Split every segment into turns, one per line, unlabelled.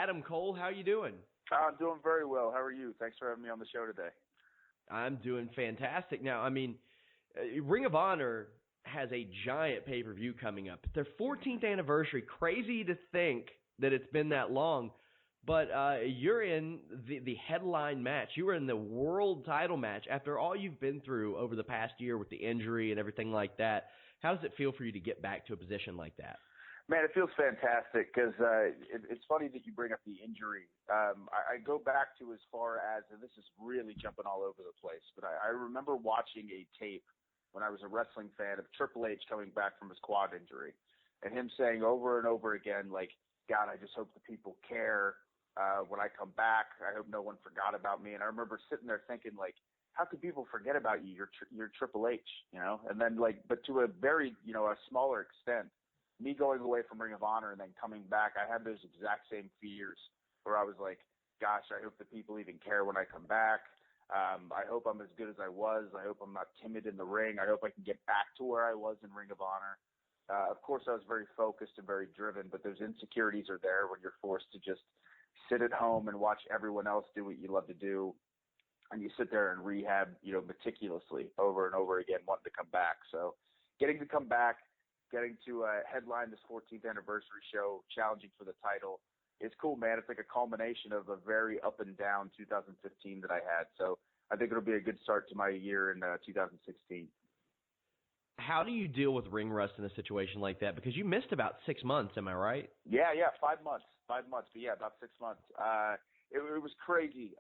Adam Cole. How you doing?
I'm doing very well. How are you? Thanks for having me on the show today.
I'm doing fantastic. Now, I mean, Ring of Honor has a giant pay-per-view coming up. Their 14th anniversary. Crazy to think that it's been that long. But you're in the headline match. You were in the world title match after all you've been through over the past year with the injury and everything like that. How does it feel for you to get back to a position like that?
Man, it feels fantastic because it's funny that you bring up the injury. I go back to as far as, and this is really jumping all over the place, but I remember watching a tape when I was a wrestling fan of Triple H coming back from his quad injury and him saying over and over again, like, God, I just hope the people care. When I come back, I hope no one forgot about me. And I remember sitting there thinking, like, how could people forget about you? You're Triple H, you know? And then, like, but to a very, a smaller extent, me going away from Ring of Honor and then coming back, I had those exact same fears where I was like, gosh, I hope the people even care when I come back. I hope I'm as good as I was. I hope I'm not timid in the ring. I hope I can get back to where I was in Ring of Honor. Of course, I was very focused and very driven, but those insecurities are there when you're forced to just sit at home and watch everyone else do what you love to do, and you sit there and rehab, meticulously over and over again, wanting to come back. So getting to come back, getting to headline this 14th anniversary show, challenging for the title, is cool, man. It's like a culmination of a very up and down 2015 that I had. So I think it'll be a good start to my year in 2016.
How do you deal with ring rust in a situation like that? Because you missed about 6 months, am I right?
Yeah, 5 months. 5 months, but yeah, about 6 months. It was crazy.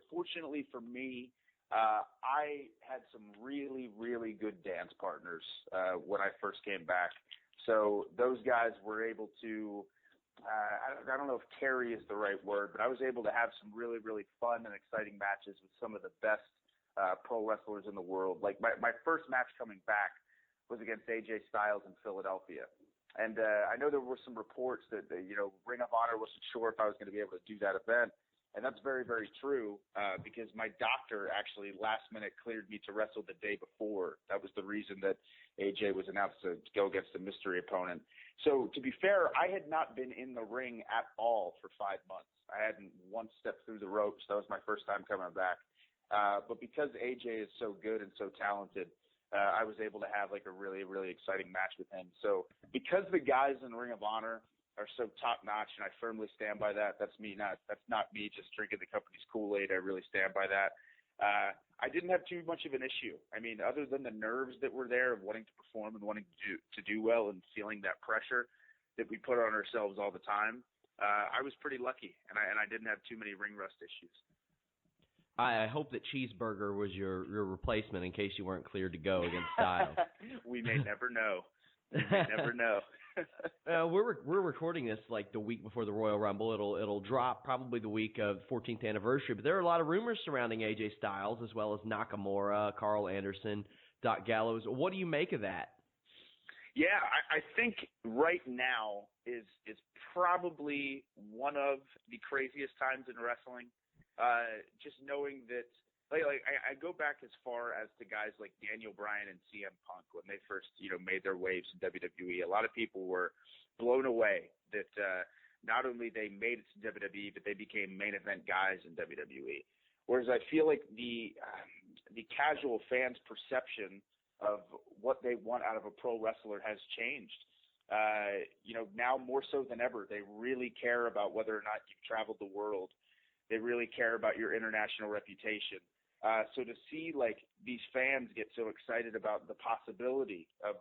Fortunately for me, I had some really, really good dance partners when I first came back. So those guys were able to, I don't know if carry is the right word, but I was able to have some really, really fun and exciting matches with some of the best pro wrestlers in the world. Like my first match coming back was against AJ Styles in Philadelphia. And I know there were some reports that, Ring of Honor wasn't sure if I was going to be able to do that event. And that's very, very true because my doctor actually last minute cleared me to wrestle the day before. That was the reason that AJ was announced to go against a mystery opponent. So to be fair, I had not been in the ring at all for 5 months. I hadn't once stepped through the ropes. That was my first time coming back. But because AJ is so good and so talented, I was able to have like a really, really exciting match with him. So because the guys in Ring of Honor are so top notch, and I firmly stand by that. That's not me just drinking the company's Kool-Aid. I really stand by that. I didn't have too much of an issue. I mean, other than the nerves that were there of wanting to perform and wanting to do well and feeling that pressure that we put on ourselves all the time, I was pretty lucky, and I didn't have too many ring rust issues.
I hope that Cheeseburger was your replacement in case you weren't cleared to go against Styles.
We may never know. We may never know.
We're recording this like the week before the Royal Rumble. It'll drop probably the week of 14th anniversary. But there are a lot of rumors surrounding AJ Styles as well as Nakamura, Carl Anderson, Doc Gallows. What do you make of that?
Yeah, I think right now is probably one of the craziest times in wrestling. Just knowing that, I go back as far as to guys like Daniel Bryan and CM Punk when they first, made their waves in WWE. A lot of people were blown away that not only they made it to WWE, but they became main event guys in WWE. Whereas I feel like the casual fan's perception of what they want out of a pro wrestler has changed. Now more so than ever, they really care about whether or not you've traveled the world. They really care about your international reputation. So to see like these fans get so excited about the possibility of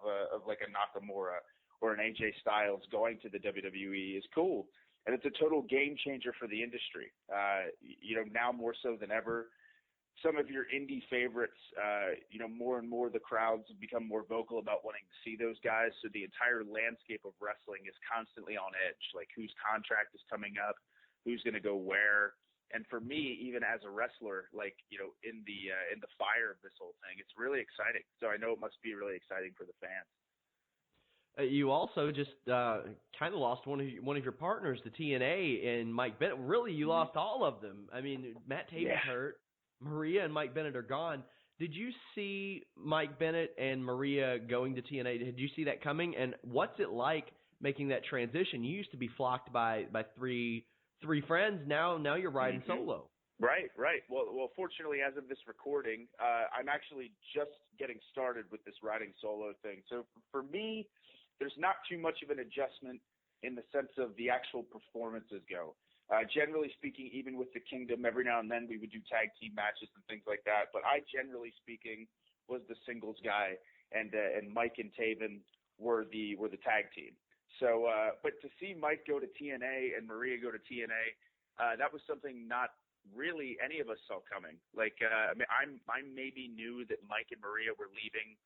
like a Nakamura or an AJ Styles going to the WWE is cool. And it's a total game changer for the industry. Now more so than ever, some of your indie favorites, more and more the crowds have become more vocal about wanting to see those guys. So the entire landscape of wrestling is constantly on edge, like whose contract is coming up, who's going to go where. And for me, even as a wrestler, in the fire of this whole thing, it's really exciting. So I know it must be really exciting for the fans.
You also just kind of lost one of your partners to TNA and Mike Bennett. Really, you lost all of them. I mean, Matt Taven's hurt. Maria and Mike Bennett are gone. Did you see Mike Bennett and Maria going to TNA? Did you see that coming? And what's it like making that transition? You used to be flocked by 3 3 friends. Now you're riding solo.
Right. Well, fortunately, as of this recording, I'm actually just getting started with this riding solo thing. So for me, there's not too much of an adjustment in the sense of the actual performances go. Generally speaking, even with the Kingdom, every now and then we would do tag team matches and things like that. But I, generally speaking, was the singles guy, and Mike and Taven were the tag team. So, but to see Mike go to TNA and Maria go to TNA, that was something not really any of us saw coming. Like, I mean, I maybe knew that Mike and Maria were leaving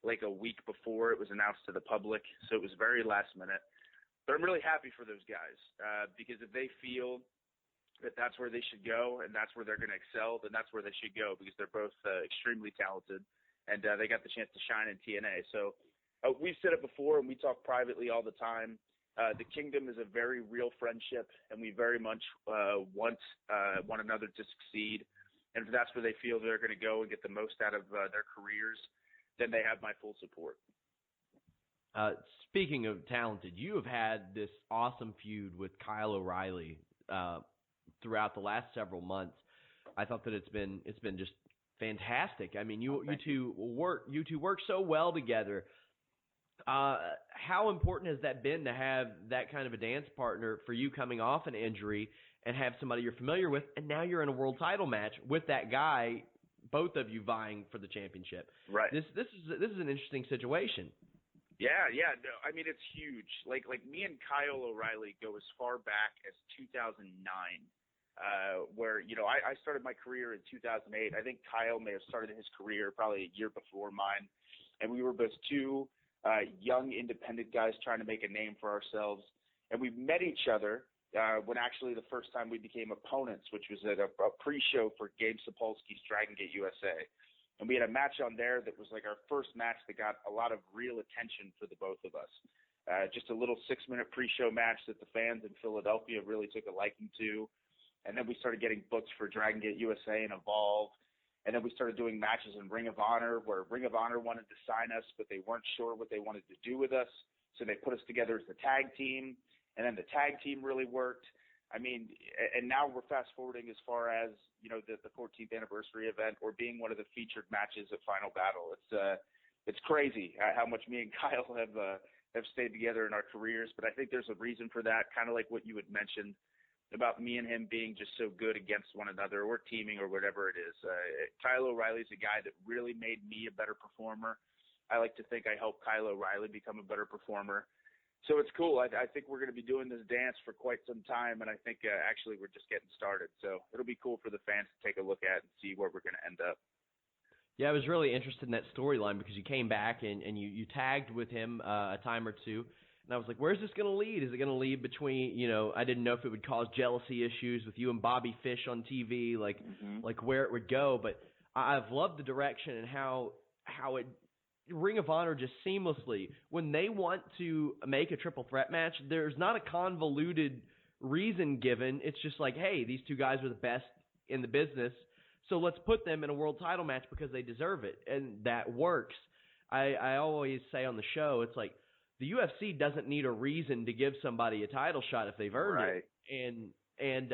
like a week before it was announced to the public, so it was very last minute. But I'm really happy for those guys, because if they feel that that's where they should go and that's where they're going to excel, then that's where they should go, because they're both extremely talented, and they got the chance to shine in TNA. So we've said it before, and we talk privately all the time. The Kingdom is a very real friendship, and we very much want one another to succeed. And if that's where they feel they're going to go and get the most out of their careers, then they have my full support.
Speaking of talented, you have had this awesome feud with Kyle O'Reilly throughout the last several months. I thought that it's been just fantastic. I mean, you two work so well together. How important has that been to have that kind of a dance partner for you coming off an injury and have somebody you're familiar with, and now you're in a world title match with that guy, both of you vying for the championship?
Right.
This is an interesting situation.
Yeah. No, I mean, it's huge. Like me and Kyle O'Reilly go as far back as 2009, where, you know, I started my career in 2008. I think Kyle may have started his career probably a year before mine, and we were both two young independent guys trying to make a name for ourselves. And we met each other when actually the first time we became opponents, which was at a pre-show for Gabe Sapolsky's Dragon Gate USA. And we had a match on there that was like our first match that got a lot of real attention for the both of us. Just a little 6-minute pre-show match that the fans in Philadelphia really took a liking to. And then we started getting booked for Dragon Gate USA and Evolve. And then we started doing matches in Ring of Honor, where Ring of Honor wanted to sign us, but they weren't sure what they wanted to do with us. So they put us together as the tag team. And then the tag team really worked. I mean, and now we're fast forwarding as far as, you know, the 14th anniversary event, or being one of the featured matches at Final Battle. It's crazy how much me and Kyle have stayed together in our careers. But I think there's a reason for that, kind of like what you had mentioned about me and him being just so good against one another, or teaming, or whatever it is. Kyle O'Reilly's a guy that really made me a better performer. I like to think I helped Kyle O'Reilly become a better performer. So it's cool. I think we're going to be doing this dance for quite some time, and I think actually we're just getting started. So it'll be cool for the fans to take a look at and see where we're going to end up.
Yeah, I was really interested in that storyline, because you came back and you tagged with him a time or two. And I was like, where's this going to lead? Is it going to lead between, you know, I didn't know if it would cause jealousy issues with you and Bobby Fish on TV, like where it would go. But I've loved the direction and how it, Ring of Honor just seamlessly, when they want to make a triple threat match, there's not a convoluted reason given. It's just like, hey, these two guys are the best in the business, so let's put them in a world title match because they deserve it. And that works. I always say on the show, it's like, the UFC doesn't need a reason to give somebody a title shot if they've earned it. And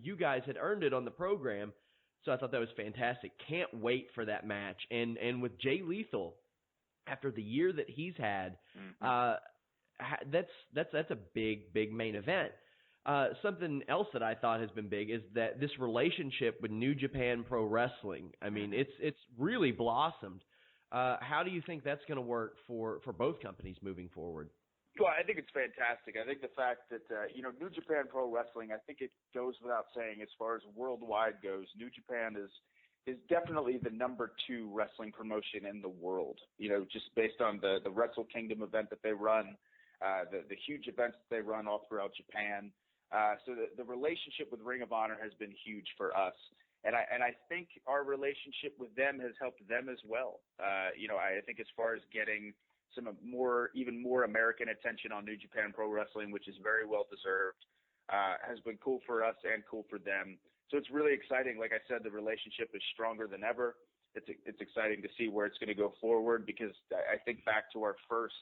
you guys had earned it on the program, so I thought that was fantastic. Can't wait for that match. And with Jay Lethal, after the year that he's had, that's a big main event. Something else that I thought has been big is that this relationship with New Japan Pro Wrestling. I mean, it's really blossomed. How do you think that's going to work for both companies moving forward?
Well, I think it's fantastic. I think the fact that, New Japan Pro Wrestling, I think it goes without saying, as far as worldwide goes, New Japan is definitely the number 2 wrestling promotion in the world, just based on the Wrestle Kingdom event that they run, the huge events that they run all throughout Japan. So the relationship with Ring of Honor has been huge for us. And I think our relationship with them has helped them as well. I think as far as getting some even more American attention on New Japan Pro Wrestling, which is very well deserved, has been cool for us and cool for them. So it's really exciting. Like I said, the relationship is stronger than ever. It's exciting to see where it's going to go forward, because I think back to our first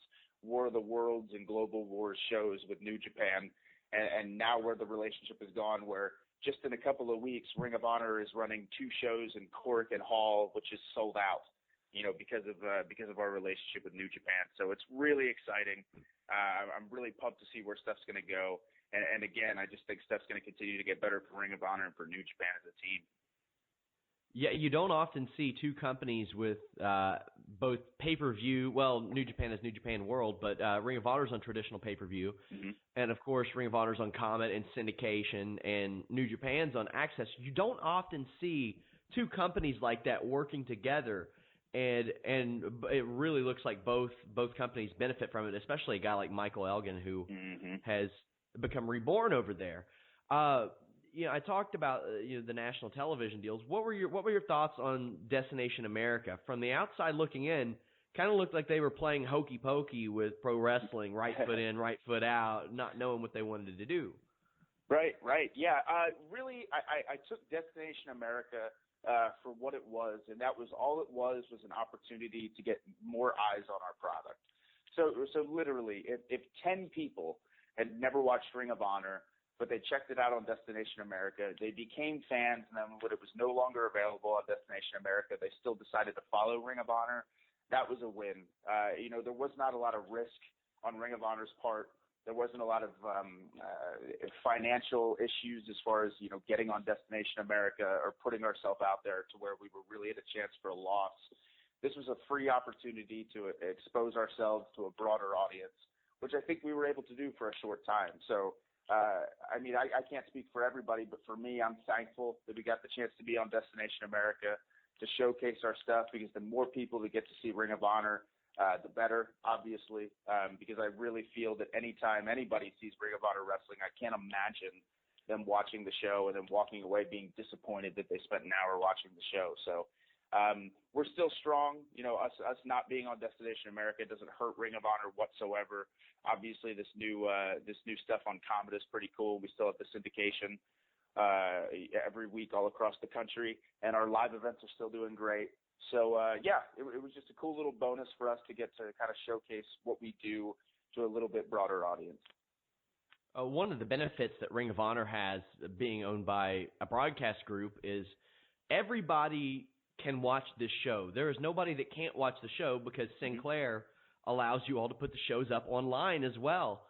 War of the Worlds and Global Wars shows with New Japan, and now where the relationship has gone, where just in a couple of weeks, Ring of Honor is running 2 shows in Cork and Hall, which is sold out, because of our relationship with New Japan. So it's really exciting. I'm really pumped to see where stuff's going to go. And again, I just think stuff's going to continue to get better for Ring of Honor and for New Japan as a team.
Yeah, you don't often see 2 companies with both pay-per-view. Well, New Japan is New Japan World, but Ring of Honor's on traditional pay-per-view. Mm-hmm. And, of course, Ring of Honor's on Comet and syndication, and New Japan's on Access. You don't often see 2 companies like that working together, and it really looks like both companies benefit from it, especially a guy like Michael Elgin, who has become reborn over there. I talked about the national television deals. What were your thoughts on Destination America? From the outside looking in, kind of looked like they were playing hokey pokey with pro wrestling, right foot in, right foot out, not knowing what they wanted to do.
Right. Yeah. Really, I took Destination America for what it was, and that was all it was an opportunity to get more eyes on our product. So literally, if 10 people had never watched Ring of Honor, but they checked it out on Destination America, they became fans, and then when it was no longer available on Destination America, they still decided to follow Ring of Honor. That was a win. There was not a lot of risk on Ring of Honor's part. There wasn't a lot of financial issues as far as, getting on Destination America or putting ourselves out there to where we were really at a chance for a loss. This was a free opportunity to expose ourselves to a broader audience, which I think we were able to do for a short time. So, I can't speak for everybody, but for me, I'm thankful that we got the chance to be on Destination America to showcase our stuff, because the more people that get to see Ring of Honor, the better, obviously, because I really feel that anytime anybody sees Ring of Honor wrestling, I can't imagine them watching the show and then walking away being disappointed that they spent an hour watching the show. So we're still strong. Us not being on Destination America doesn't hurt Ring of Honor whatsoever. Obviously, this new stuff on Comet is pretty cool. We still have the syndication every week all across the country, and our live events are still doing great. So, it was just a cool little bonus for us to get to kind of showcase what we do to a little bit broader audience.
One of the benefits that Ring of Honor has, being owned by a broadcast group, is everybody can watch this show. There is nobody that can't watch the show, because Sinclair allows you all to put the shows up online as well.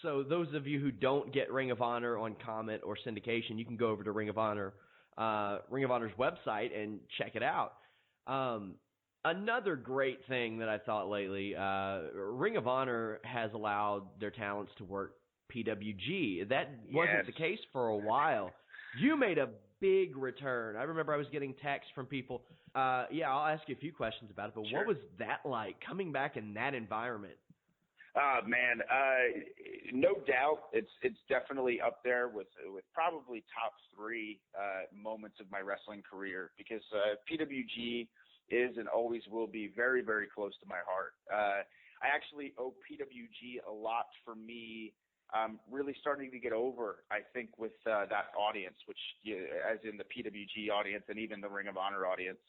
So those of you who don't get Ring of Honor on Comet or syndication, you can go over to Ring of Honor's website and check it out. Another great thing that I thought lately, Ring of Honor has allowed their talents to work PWG. That wasn't the case for a while. You made a big return. I remember I was getting texts from people. I'll ask you a few questions about it, but
Sure.
What was that like, coming back in that environment?
Man, no doubt, it's definitely up there with probably top 3 moments of my wrestling career, because PWG is and always will be very, very close to my heart. I actually owe PWG a lot for me really starting to get over, I think, with that audience, which, as in the PWG audience and even the Ring of Honor audience,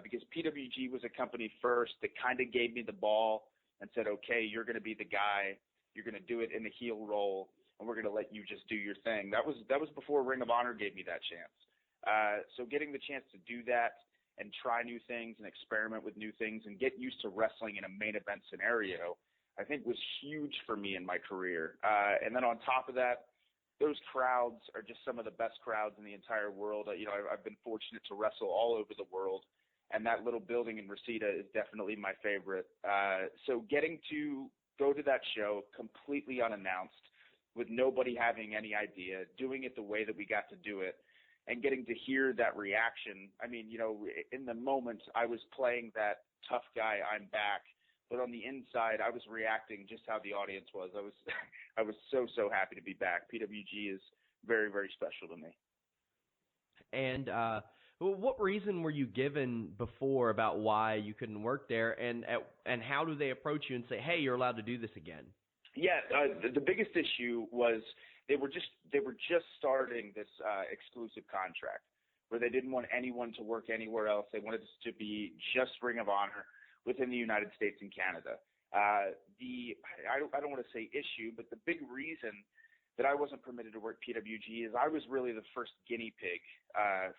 because PWG was a company first that kind of gave me the ball and said, okay, you're going to be the guy, you're going to do it in the heel role, and we're going to let you just do your thing. That was before Ring of Honor gave me that chance. So getting the chance to do that and try new things and experiment with new things and get used to wrestling in a main event scenario, I think was huge for me in my career. And then on top of that, those crowds are just some of the best crowds in the entire world. I've been fortunate to wrestle all over the world, and that little building in Reseda is definitely my favorite. So getting to go to that show completely unannounced, with nobody having any idea, doing it the way that we got to do it, and getting to hear that reaction. I mean, in the moment, I was playing that tough guy, I'm back, but on the inside, I was reacting just how the audience was. I was so happy to be back. PWG is very, very special to me.
And what reason were you given before about why you couldn't work there, and how do they approach you and say, hey, you're allowed to do this again?
Yeah, the biggest issue was they were just starting this exclusive contract where they didn't want anyone to work anywhere else. They wanted this to be just Ring of Honor within the United States and Canada. I don't want to say issue, but the big reason that I wasn't permitted to work PWG is I was really the first guinea pig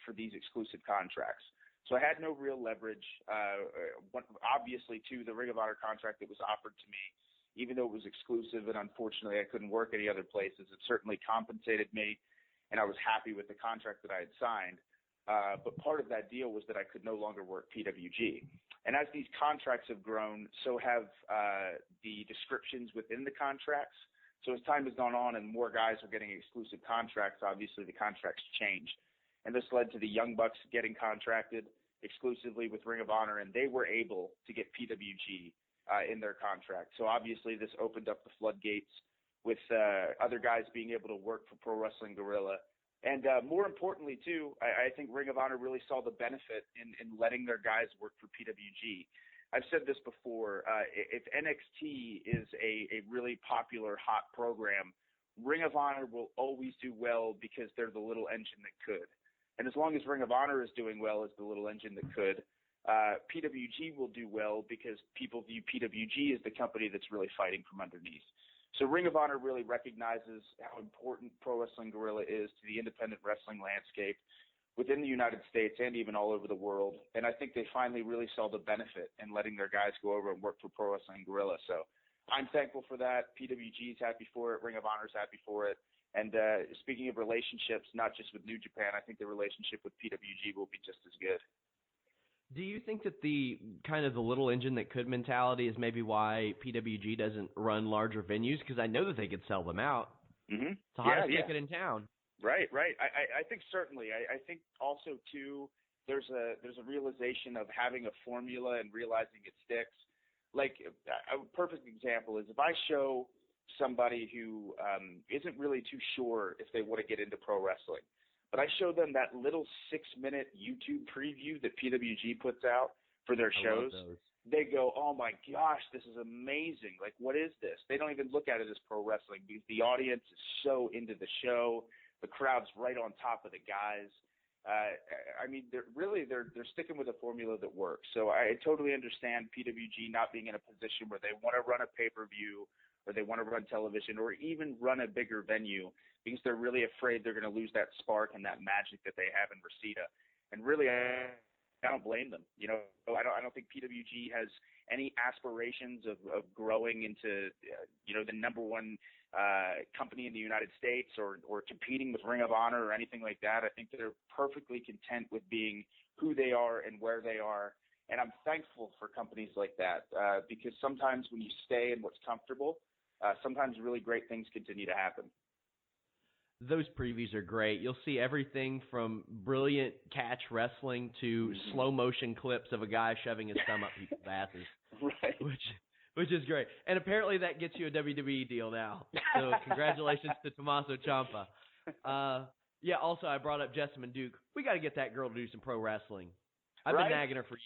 for these exclusive contracts. So I had no real leverage. Obviously, too, the Ring of Honor contract that was offered to me, even though it was exclusive and unfortunately I couldn't work any other places, it certainly compensated me, and I was happy with the contract that I had signed. But part of that deal was that I could no longer work PWG. And as these contracts have grown, so have the descriptions within the contracts. So as time has gone on and more guys are getting exclusive contracts, obviously the contracts change. And this led to the Young Bucks getting contracted exclusively with Ring of Honor, and they were able to get PWG in their contract. So obviously this opened up the floodgates with other guys being able to work for Pro Wrestling Guerrilla. And more importantly, too, I think Ring of Honor really saw the benefit in letting their guys work for PWG. I've said this before. If NXT is a really popular, hot program, Ring of Honor will always do well because they're the little engine that could. And as long as Ring of Honor is doing well as the little engine that could, PWG will do well because people view PWG as the company that's really fighting from underneath. So Ring of Honor really recognizes how important Pro Wrestling Guerrilla is to the independent wrestling landscape within the United States and even all over the world. And I think they finally really saw the benefit in letting their guys go over and work for Pro Wrestling Guerrilla. So I'm thankful for that. PWG is happy for it. Ring of Honor is happy for it. And speaking of relationships, not just with New Japan, I think the relationship with PWG will be just as good.
Do you think that the kind of the little engine that could mentality is maybe why PWG doesn't run larger venues? Because I know that they could sell them out.
Mm-hmm.
It's the hottest ticket in town.
Right. I think certainly. I think also, too, there's a realization of having a formula and realizing it sticks. Like a perfect example is if I show somebody who isn't really too sure if they want to get into pro wrestling, but I show them that little 6-minute YouTube preview that PWG puts out for their shows, they go, oh my gosh, this is amazing. Like, what is this? They don't even look at it as pro wrestling because the audience is so into the show. The crowd's right on top of the guys. I mean, they're sticking with a formula that works. So I totally understand PWG not being in a position where they want to run a pay-per-view or they want to run television or even run a bigger venue because they're really afraid they're going to lose that spark and that magic that they have in Reseda. And really, I don't blame them. You know, I don't think PWG has any aspirations of growing into, the number one company in the United States or competing with Ring of Honor or anything like that. I think they're perfectly content with being who they are and where they are. And I'm thankful for companies like that because sometimes when you stay in what's comfortable, sometimes really great things continue to happen.
Those previews are great. You'll see everything from brilliant catch wrestling to slow motion clips of a guy shoving his thumb up people's asses.
Right.
Which is great. And apparently that gets you a WWE deal now. So congratulations to Tommaso Ciampa. Also I brought up Jessamyn Duke. We got to get that girl to do some pro wrestling. I've been nagging her for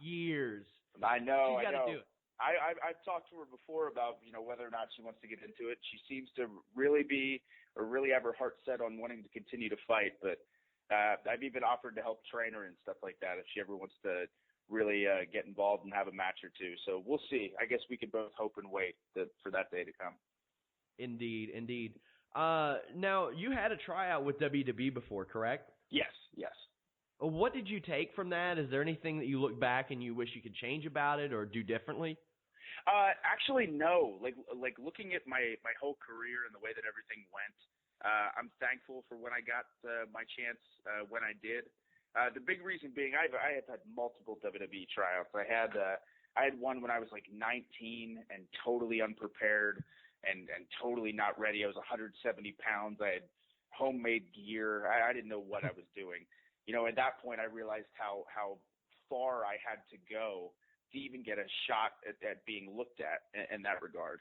years. I know.
She's
got to do it.
I've talked to her before about, whether or not she wants to get into it. She seems to really have her heart set on wanting to continue to fight. But I've even offered to help train her and stuff like that if she ever wants to really get involved and have a match or two. So we'll see. I guess we could both hope and wait for that day to come.
Indeed. Now, you had a tryout with WWE before, correct?
Yes.
What did you take from that? Is there anything that you look back and you wish you could change about it or do differently?
Actually, no. Like looking at my whole career and the way that everything went, I'm thankful for when I got my chance when I did. The big reason being I have had multiple WWE tryouts. I had one when I was like 19 and totally unprepared and totally not ready. I was 170 pounds. I had homemade gear. I didn't know what I was doing. At that point, I realized how far I had to go to even get a shot at being looked at in that regard.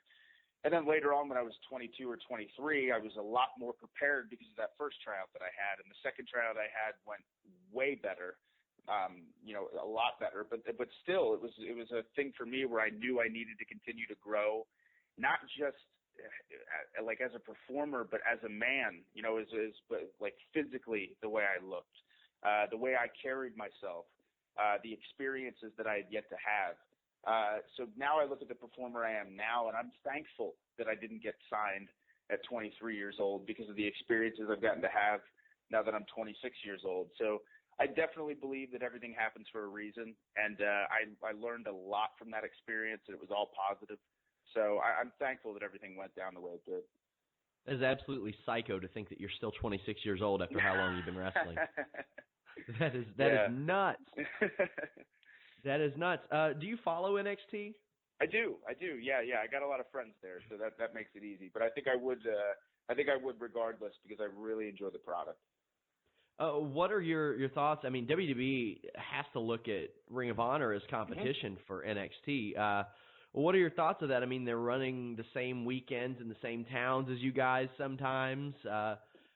And then later on, when I was 22 or 23, I was a lot more prepared because of that first tryout that I had. And the second tryout I had went way better, a lot better. But still, it was a thing for me where I knew I needed to continue to grow, not just like as a performer, but as a man, like physically the way I looked, the way I carried myself, the experiences that I had yet to have. So now I look at the performer I am now, and I'm thankful that I didn't get signed at 23 years old because of the experiences I've gotten to have now that I'm 26 years old. So I definitely believe that everything happens for a reason, and I learned a lot from that experience, and it was all positive. So I'm thankful that everything went down the way it did.
It is absolutely psycho to think that you're still 26 years old after how long you've been wrestling. That is nuts. That is nuts. Do you follow NXT?
I do. Yeah. I got a lot of friends there, so that makes it easy. But I think I would regardless because I really enjoy the product.
What are your thoughts? I mean, WWE has to look at Ring of Honor as competition for NXT. What are your thoughts of that? I mean, they're running the same weekends in the same towns as you guys sometimes,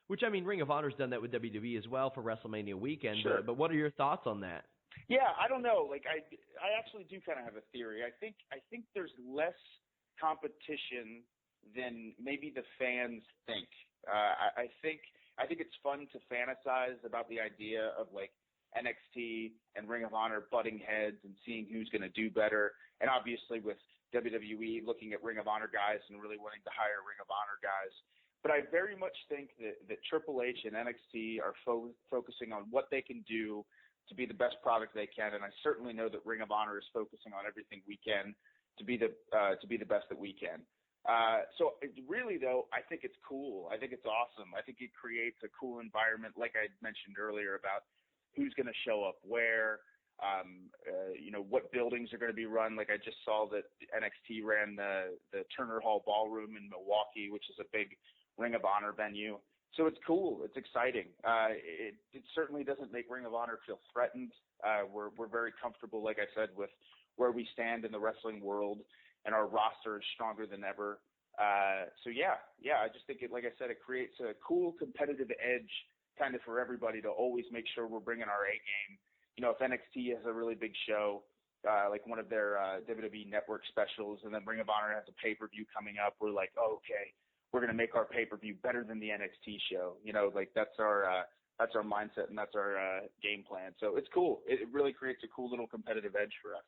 which, I mean, Ring of Honor's done that with WWE as well for WrestleMania weekend.
Sure.
But what are your thoughts on that?
Yeah, I don't know. Like, I actually do kind of have a theory. I think there's less competition than maybe the fans think. I think it's fun to fantasize about the idea of like NXT and Ring of Honor butting heads and seeing who's going to do better. And obviously with WWE looking at Ring of Honor guys and really wanting to hire Ring of Honor guys. But I very much think that Triple H and NXT are focusing on what they can do to be the best product they can. And I certainly know that Ring of Honor is focusing on everything we can to be the best that we can. So really, though, I think it's cool. I think it's awesome. I think it creates a cool environment, like I mentioned earlier, about who's going to show up where, what buildings are going to be run. Like I just saw that NXT ran the Turner Hall Ballroom in Milwaukee, which is a big Ring of Honor venue. So it's cool. It's exciting. It certainly doesn't make Ring of Honor feel threatened. We're very comfortable, like I said, with where we stand in the wrestling world, and our roster is stronger than ever. So yeah, I just think like I said, it creates a cool competitive edge kind of for everybody to always make sure we're bringing our A game. You know, if NXT has a really big show, like one of their WWE Network specials, and then Ring of Honor has a pay-per-view coming up, we're like, oh, okay, we're going to make our pay-per-view better than the NXT show. You know, like that's our mindset and that's our game plan. So it's cool. It really creates a cool little competitive edge for us.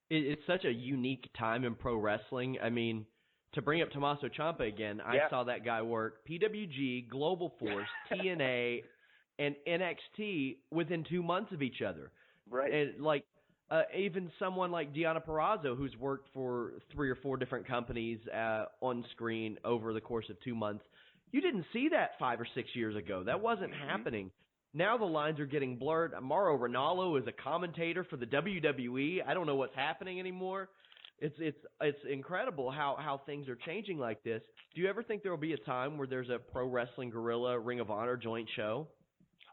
It's such a unique time in pro wrestling. I mean, to bring up Tommaso Ciampa again, I saw that guy work PWG, Global Force, TNA, and NXT within 2 months of each other.
Right.
And like even someone like Deonna Purrazzo, who's worked for 3 or 4 different companies on screen over the course of 2 months, you didn't see that 5 or 6 years ago. That wasn't happening. Now the lines are getting blurred. Mauro Ranallo is a commentator for the WWE. I don't know what's happening anymore. It's incredible how things are changing like this. Do you ever think there will be a time where there's a Pro Wrestling Guerrilla Ring of Honor joint show?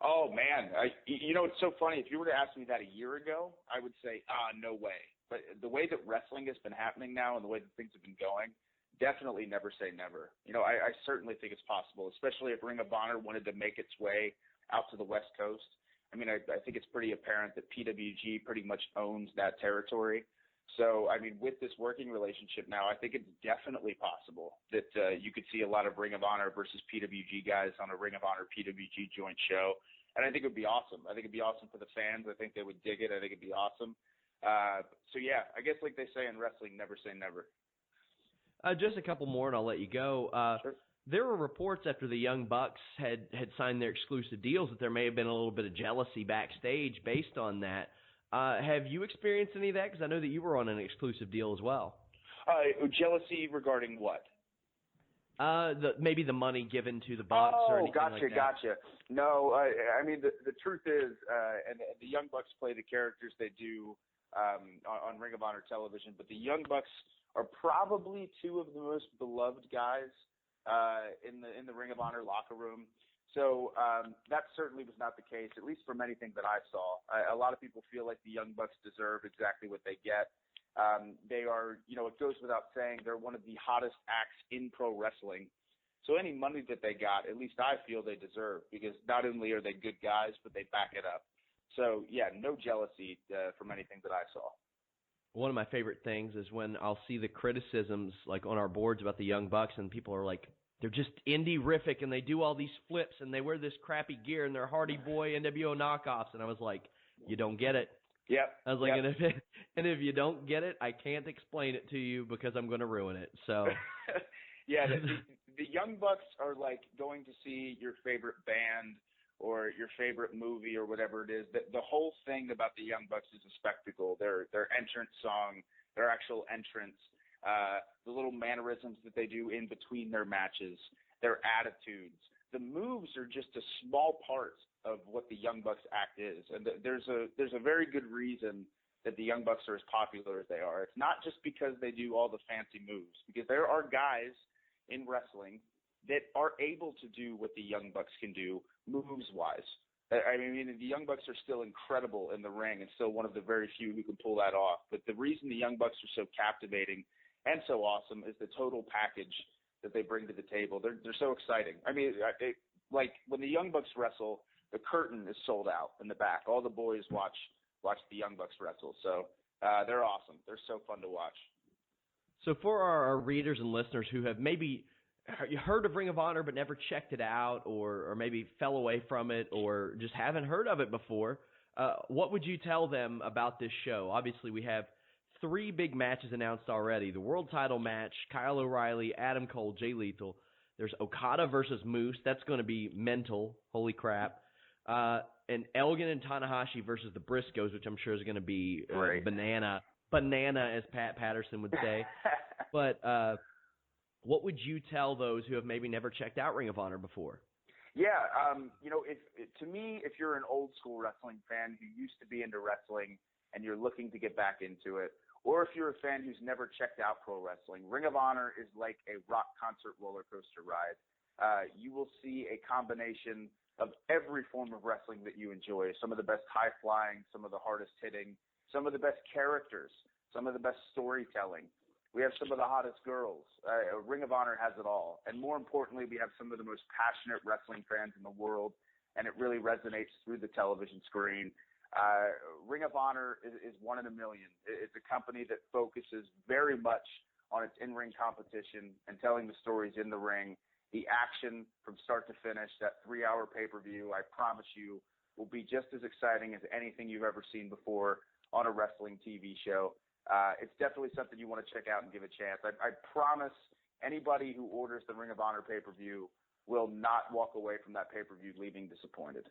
Oh, man. It's so funny. If you were to ask me that a year ago, I would say, no way. But the way that wrestling has been happening now and the way that things have been going, definitely never say never. You know, I certainly think it's possible, especially if Ring of Honor wanted to make its way out to the West Coast. I mean, I think it's pretty apparent that PWG pretty much owns that territory. So, I mean, with this working relationship now, I think it's definitely possible that you could see a lot of Ring of Honor versus PWG guys on a Ring of Honor PWG joint show. And I think it would be awesome. I think it'd be awesome for the fans. I think they would dig it. I think it'd be awesome. So, yeah, I guess like they say in wrestling, never say never.
Just a couple more and I'll let you go.
Sure.
There were reports after the Young Bucks had signed their exclusive deals that there may have been a little bit of jealousy backstage based on that. Have you experienced any of that? Because I know that you were on an exclusive deal as well.
Jealousy regarding what?
Maybe the money given to the Bucks or anything like that.
Gotcha. No, I mean, the truth is, and the Young Bucks play the characters they do on Ring of Honor television, but the Young Bucks are probably 2 of the most beloved guys in the Ring of Honor locker room. So that certainly was not the case, at least from anything that I saw. A lot of people feel like the Young Bucks deserve exactly what they get. They are, it goes without saying, they're one of the hottest acts in pro wrestling. So any money that they got, at least I feel they deserve, because not only are they good guys, but they back it up. So, yeah, no jealousy from anything that I saw.
One of my favorite things is when I'll see the criticisms like on our boards about the Young Bucks, and people are like, they're just indie-rific, and they do all these flips, and they wear this crappy gear, and they're Hardy Boy NWO knockoffs. And I was like, you don't get it.
Yep.
I was like, and if you don't get it, I can't explain it to you because I'm going to ruin it. So,
yeah, the Young Bucks are like going to see your favorite band or your favorite movie or whatever it is. The whole thing about the Young Bucks is a spectacle. Their entrance song, their actual entrance, the little mannerisms that they do in between their matches, their attitudes. The moves are just a small part of what the Young Bucks act is. And there's a very good reason that the Young Bucks are as popular as they are. It's not just because they do all the fancy moves, because there are guys in wrestling that are able to do what the Young Bucks can do moves-wise. I mean, the Young Bucks are still incredible in the ring and still one of the very few who can pull that off. But the reason the Young Bucks are so captivating and so awesome is the total package that they bring to the table. They're so exciting. I mean, like when the Young Bucks wrestle, the curtain is sold out in the back. All the boys watch the Young Bucks wrestle. So they're awesome. They're so fun to watch.
So for our readers and listeners who have maybe heard of Ring of Honor but never checked it out, or maybe fell away from it, or just haven't heard of it before, what would you tell them about this show? Obviously, we have 3 big matches announced already. The world title match, Kyle O'Reilly, Adam Cole, Jay Lethal. There's Okada versus Moose. That's going to be mental. Holy crap. And Elgin and Tanahashi versus the Briscoes, which I'm sure is going to be banana, as Pat Patterson would say. But what would you tell those who have maybe never checked out Ring of Honor before?
Yeah, to me, if you're an old school wrestling fan who used to be into wrestling and you're looking to get back into it, or if you're a fan who's never checked out pro wrestling, Ring of Honor is like a rock concert roller coaster ride. You will see a combination of every form of wrestling that you enjoy. Some of the best high flying, some of the hardest hitting, some of the best characters, some of the best storytelling. We have some of the hottest girls. Ring of Honor has it all. And more importantly, we have some of the most passionate wrestling fans in the world, and it really resonates through the television screen. Ring of Honor is one in a million. It's a company that focuses very much on its in-ring competition and telling the stories in the ring. The action from start to finish, that 3-hour pay-per-view, I promise you, will be just as exciting as anything you've ever seen before on a wrestling TV show. It's definitely something you want to check out and give a chance. I promise anybody who orders the Ring of Honor pay-per-view will not walk away from that pay-per-view leaving disappointed.